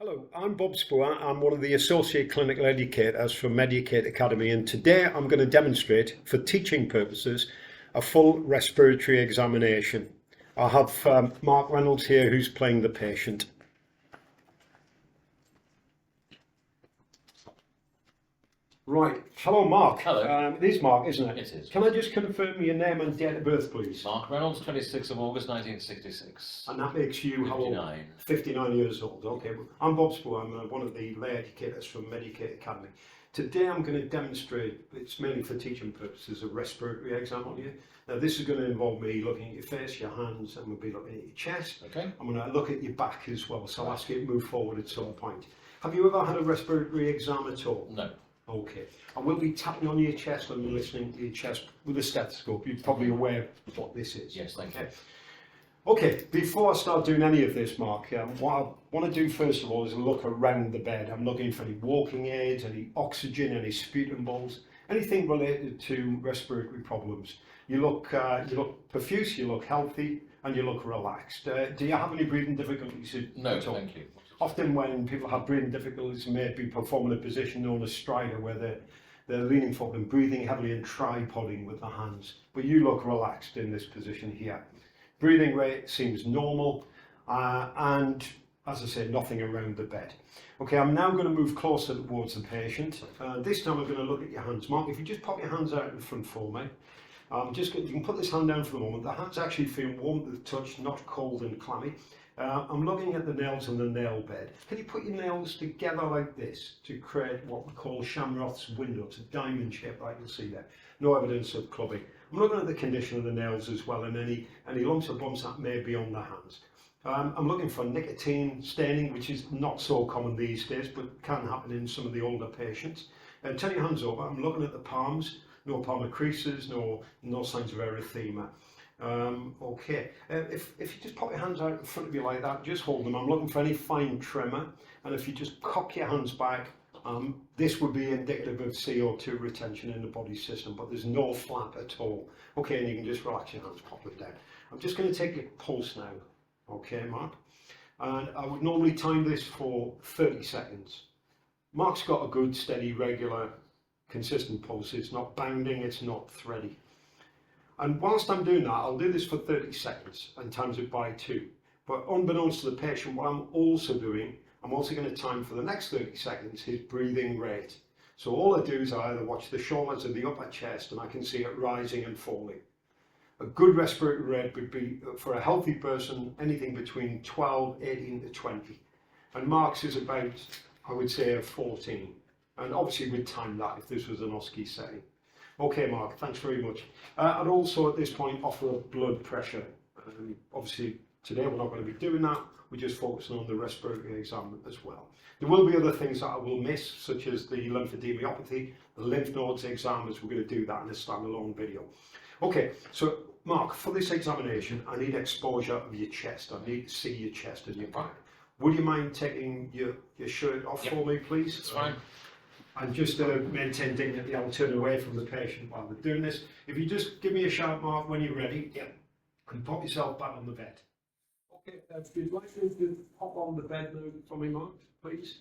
Hello, I'm Bob Spoor. I'm one of the Associate Clinical Educators from Medicate Academy, and today I'm going to demonstrate, for teaching purposes, a full respiratory examination. I have Mark Reynolds here who's playing the patient. Right, hello Mark. Hello. It is Mark, isn't it? It is. Can I just confirm your name and date of birth, please? Mark Reynolds, 26th of August 1966. And that makes you how old? 59. 59 years old. Okay, well, I'm Bob Spoor. I'm one of the lay educators from Medicate Academy. Today I'm going to demonstrate, it's mainly for teaching purposes, a respiratory exam on you. Now this is going to involve me looking at your face, your hands, and we'll be looking at your chest. Okay. I'm going to look at your back as well, so I'll ask you to move forward at some point. Have you ever had a respiratory exam at all? No. Okay. I will be tapping on your chest and listening to your chest with a stethoscope. You're probably aware of what this is. Yes, thank you. Okay, before I start doing any of this, Mark, what I want to do first of all is look around the bed. I'm looking for any walking aids, any oxygen, any sputum bowls, anything related to respiratory problems. You look profuse, you look healthy, and you look relaxed. Do you have any breathing difficulties No, at all? thank you. Often when people have breathing difficulties, they may be performing a position known as stridor, where they're leaning forward and breathing heavily and tripoding with the hands. But you look relaxed in this position here. Breathing rate seems normal, and as I said, nothing around the bed. Okay, I'm now going to move closer towards the patient. This time I'm going to look at your hands. Mark, if you just pop your hands out in front for me. You can put this hand down for the moment. The hand's actually feel warm to the touch, not cold and clammy. I'm looking at the nails on the nail bed. Can you put your nails together like this to create what we call Shamroth's window? It's a diamond shape like you'll see there. No evidence of clubbing. I'm looking at the condition of the nails as well, and any lumps or bumps that may be on the hands. I'm looking for nicotine staining, which is not so common these days, but can happen in some of the older patients. Turn your hands over. I'm looking at the palms. No palmar creases, no signs of erythema. Okay, if you just pop your hands out in front of you like that, just hold them. I'm looking for any fine tremor, and if you just cock your hands back, this would be indicative of CO2 retention in the body system, but there's no flap at all. Okay, and you can just relax your hands, pop them down. I'm just going to take your pulse now, okay, Mark? And I would normally time this for 30 seconds. Mark's got a good, steady, regular, consistent pulse. It's not bounding, it's not thready. And whilst I'm doing that, I'll do this for 30 seconds and times it by 2. But unbeknownst to the patient, what I'm also doing, I'm also going to time for the next 30 seconds his breathing rate. So all I do is I either watch the shoulders of the upper chest and I can see it rising and falling. A good respiratory rate would be, for a healthy person, anything between 12, 18 to 20. And Mark's is about, I would say, a 14. And obviously we'd time that if this was an OSCE setting. Okay, Mark, thanks very much. I'd also at this point offer a blood pressure. Obviously today we're not going to be doing that. We're just focusing on the respiratory exam as well. There will be other things that I will miss, such as the lymphedemiopathy, the lymph nodes exam, as we're going to do that in a standalone video. Okay, so Mark, for this examination, I need exposure of your chest. I need to see your chest and your back. Would you mind taking your shirt off for me, please? It's fine. And just to maintain dignity, I'll turn away from the patient while we're doing this. If you just give me a shout, Mark, when you're ready, and pop yourself back on the bed. Okay, if you'd like to pop on the bed now for me, Mark, please.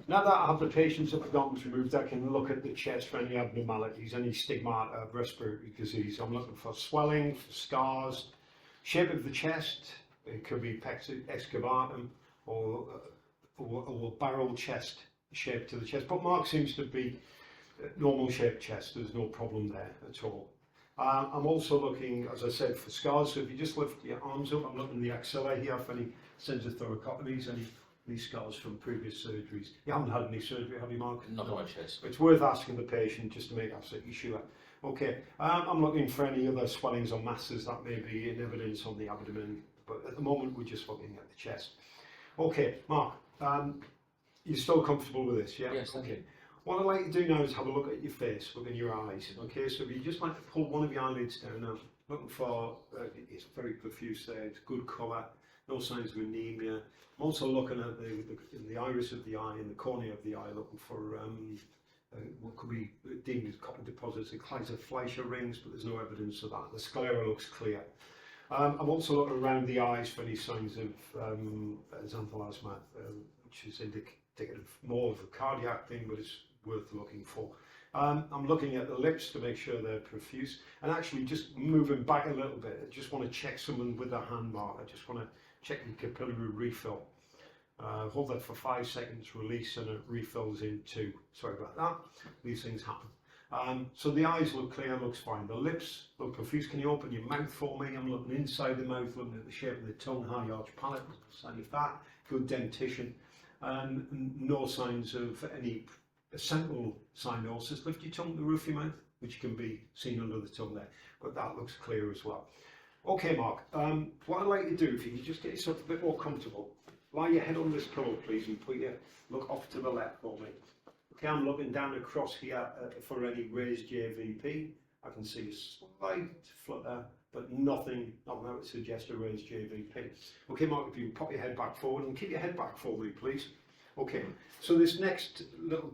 Now that I have the patient's epidermis removed, I can look at the chest for any abnormalities, any stigmata of respiratory disease. I'm looking for swelling, for scars, shape of the chest. It could be pex excavatum or barrel chest shape to the chest, but Mark seems to be normal shaped chest. There's no problem there at all. I'm also looking, as I said, for scars. So if you just lift your arms up, I'm looking at the axilla here for any sense of thoracotomies, any scars from previous surgeries. You haven't had any surgery, have you, Mark? Not on my chest. It's worth asking the patient just to make absolutely sure. Okay, I'm looking for any other swellings or masses that may be in evidence on the abdomen, but at the moment we're just looking at the chest. Okay, Mark, you're still comfortable with this, yeah? Yes, thank okay. you. What I'd like to do now is have a look at your face, look in your eyes. Okay, so if you just like to pull one of your eyelids down now, looking for, it's very profuse there, it's good colour, no signs of anemia. I'm also looking at the iris of the eye and the cornea of the eye, looking for what could be deemed as copper deposits and Kleiner-Fleischer rings, but there's no evidence of that. The sclera looks clear. I'm also looking around the eyes for any signs of xanthelasma, which is indicative more of a cardiac thing, but it's worth looking for. I'm looking at the lips to make sure they're profuse, and actually just moving back a little bit. I just want to check someone with a hand mark. I just want to check the capillary refill. Hold that for 5 seconds, release, and it refills in 2. Sorry about that. These things happen. So the eyes look clear, looks fine. The lips look profuse. Can you open your mouth for me? I'm looking inside the mouth, looking at the shape of the tongue, high arch palate, sign of fat, good dentition, and no signs of any central cyanosis. Lift your tongue to the roof of your mouth, which can be seen under the tongue there, but that looks clear as well. Okay, Mark, what I'd like to do, if you can just get yourself a bit more comfortable, lie your head on this pillow, please, and put your look off to the left for me. Okay, I'm looking down across here for any raised JVP. I can see a slight flutter, but nothing that would suggest a raised JVP. Okay, Mark, if you can pop your head back forward and keep your head back for me, please. Okay, so this next little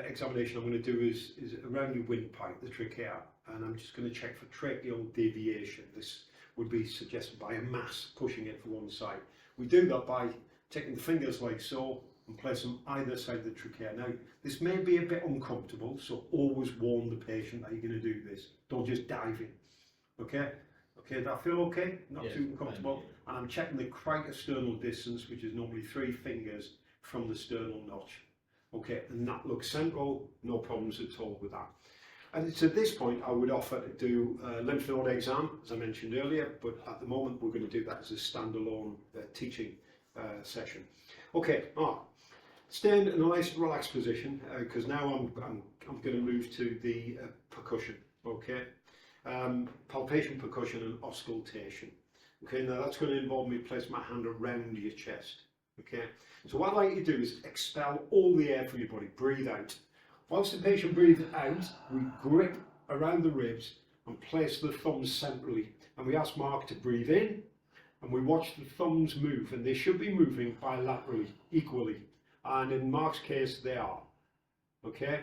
examination I'm going to do is around your windpipe, the trachea, and I'm just going to check for tracheal deviation. This would be suggested by a mass pushing it for one side. We do that by taking the fingers like so and place them either side of the trachea. Now, this may be a bit uncomfortable, so always warn the patient that you're going to do this. Don't just dive in. Okay? Okay, does that feel okay? Not Yes, too uncomfortable. And I'm checking the cricosternal distance, which is normally 3 fingers from the sternal notch. Okay, and that looks central, no problems at all with that. And it's at this point I would offer to do a lymph node exam, as I mentioned earlier, but at the moment we're going to do that as a standalone teaching session. Okay, Mark, stand in a nice relaxed position, because now I'm going to move to the percussion. Okay, palpation, percussion, and auscultation. Okay, now that's going to involve me placing my hand around your chest. Okay, so what I'd like you to do is expel all the air from your body, breathe out. Whilst the patient breathes out, we grip around the ribs and place the thumbs centrally. And we ask Mark to breathe in, and we watch the thumbs move, and they should be moving bilaterally, equally. And in Mark's case, they are. Okay,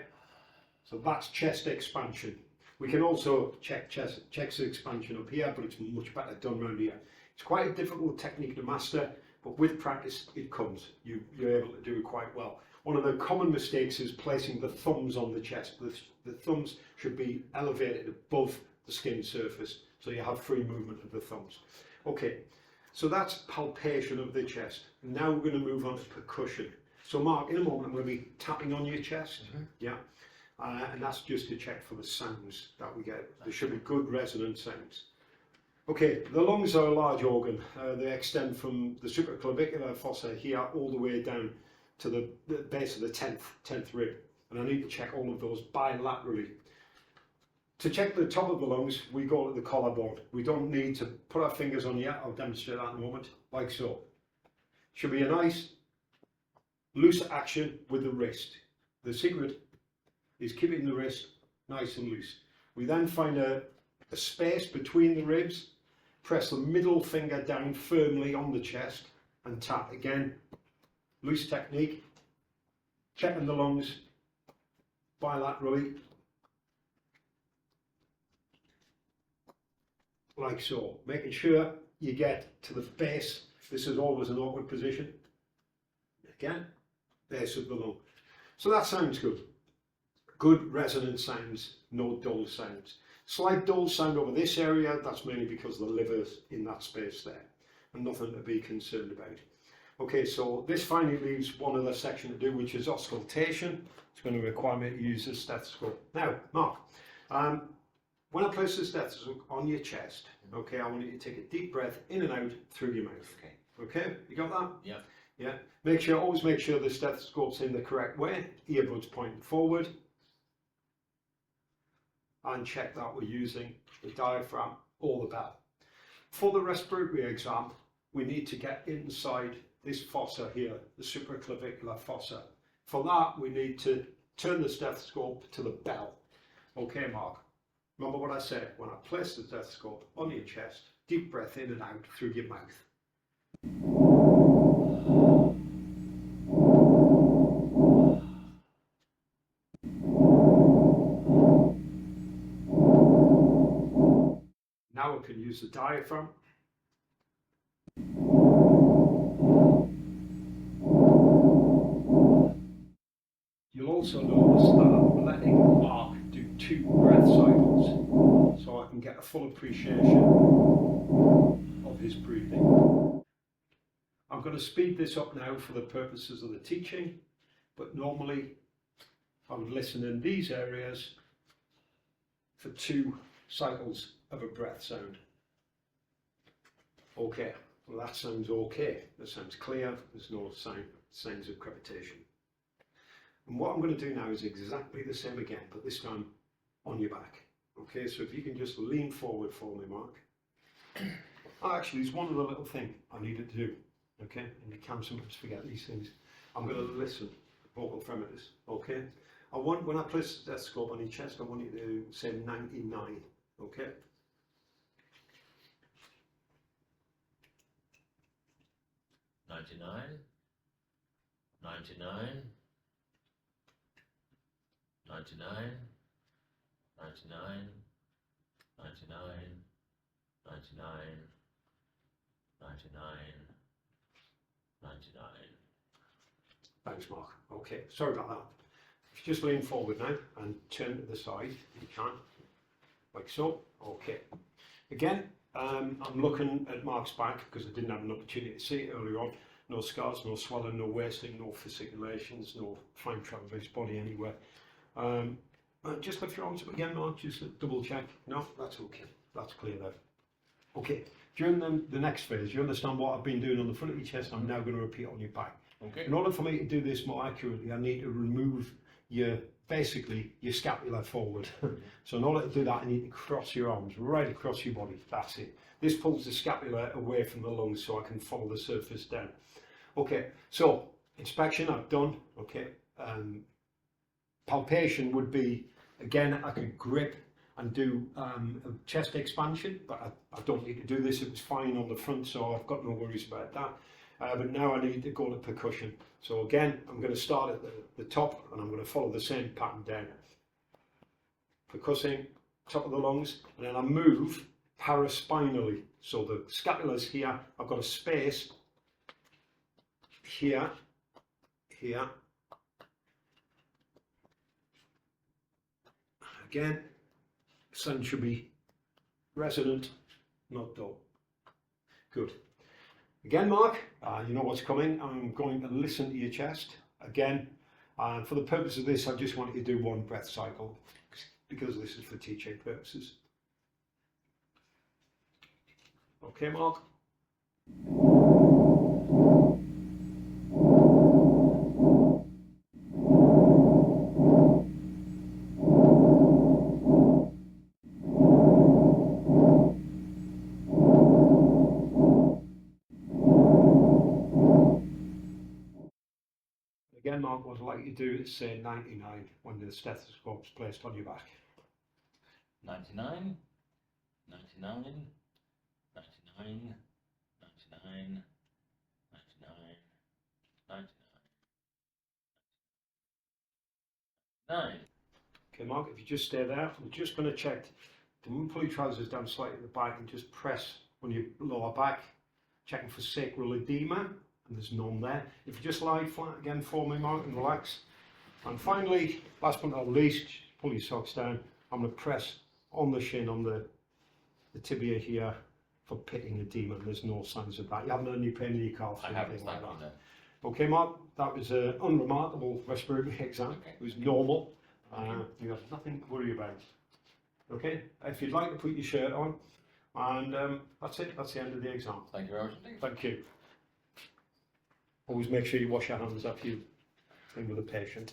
so that's chest expansion. We can also check chest expansion up here, but it's much better done around here. It's quite a difficult technique to master, but with practice it comes. You're able to do it quite well. One of the common mistakes is placing the thumbs on the chest. The thumbs should be elevated above the skin surface, so you have free movement of the thumbs. Okay, so that's palpation of the chest. Now we're going to move on to percussion. So Mark, in a moment I'm going to be tapping on your chest. Yeah. And that's just to check for the sounds that we get. There should be good resonant sounds. Okay, the lungs are a large organ. They extend from the supraclavicular fossa here all the way down to the base of the 10th rib. And I need to check all of those bilaterally. To check the top of the lungs, we go to the collarbone. We don't need to put our fingers on yet. I'll demonstrate that in a moment, like so. Should be a nice loose action with the wrist. The secret is keeping the wrist nice and loose. We then find a space between the ribs, press the middle finger down firmly on the chest and tap again. Loose technique, checking the lungs bilaterally, like so, making sure you get to the base. This is always an awkward position. Again, base of the lung. So that sounds good. Good resonant sounds, no dull sounds. Slight dull sound over this area, that's mainly because the liver's in that space there, and nothing to be concerned about. Okay, so this finally leaves one other section to do, which is auscultation. It's going to require me to use a stethoscope. Now, Mark, when I place the stethoscope on your chest, okay, I want you to take a deep breath in and out through your mouth. Okay, you got that? Yeah. Yeah. Always make sure the stethoscope's in the correct way, earbuds pointing forward. And check that we're using the diaphragm or the bell. For the respiratory exam, we need to get inside this fossa here, the supraclavicular fossa. For that, we need to turn the stethoscope to the bell. Okay, Mark, remember what I said, when I place the stethoscope on your chest, deep breath in and out through your mouth. Now we can use the diaphragm. also notice that I'm letting Mark do 2 breath cycles so I can get a full appreciation of his breathing. I'm going to speed this up now for the purposes of the teaching, but normally I would listen in these areas for 2 cycles of a breath sound. Okay, well that sounds okay. That sounds clear. There's no signs of crepitation. And what I'm going to do now is exactly the same again, but this time on your back. Okay, so if you can just lean forward for me, Mark. Oh, actually, there's one other little thing I needed to do. Okay, and you can sometimes forget these things. I'm going to listen, vocal fermenters. Okay, I want, when I place the stethoscope on your chest, I want you to say 99. Okay. 99, 99, 99, 99, 99, 99, 99, 99. Thanks, Mark. Okay, sorry about that. If you just lean forward now and turn to the side, if you can, like so. Okay. Again, I'm looking at Mark's back because I didn't have an opportunity to see it earlier on. No scars, no swelling, no wasting, no fasciculations, no fine travel of his body anywhere. Just lift your arms up again, Mark, just to double check. No, that's okay. That's clear there. Okay, during the next phase, you understand what I've been doing on the front of your chest, I'm now going to repeat on your back. Okay. In order for me to do this more accurately, I need to remove basically your scapula forward. So in order to do that, I need to cross your arms right across your body. That's it. This pulls the scapula away from the lungs so I can follow the surface down. Okay, so inspection I've done. Okay, palpation would be, again, I could grip and do a chest expansion, but I don't need to do this. It was fine on the front, so I've got no worries about that. But now I need to go to percussion. So again, I'm going to start at the top and I'm going to follow the same pattern down. Percussing, top of the lungs, and then I move paraspinally. So the scapula's here, I've got a space here, here. Again, sound should be resonant, not dull. Good. Again, Mark, you know what's coming. I'm going to listen to your chest. Again, for the purpose of this, I just want you to do 1 breath cycle because this is for teaching purposes. Okay, Mark? Again, Mark, what I'd like you to do is say 99 when the stethoscope's placed on your back. 99, 99, 99, 99, 99, 99. Okay, Mark, if you just stay there, I'm just going to check. Pull your trousers down slightly at the back and just press on your lower back, checking for sacral edema, and there's none there. If you just lie flat again for me, Mark, and relax. And finally, last but not least, pull your socks down. I'm going to press on the shin, on the tibia here, for pitting edema. There's no signs of that. You haven't had any pain in your calf? I haven't, thank you, no. Okay, Mark, that was an unremarkable respiratory exam. Okay. It was normal. You have nothing to worry about. Okay, if you'd like to put your shirt on, and that's it. That's the end of the exam. Thank you very much indeed. Thank you. Always make sure you wash your hands after you've been with a patient.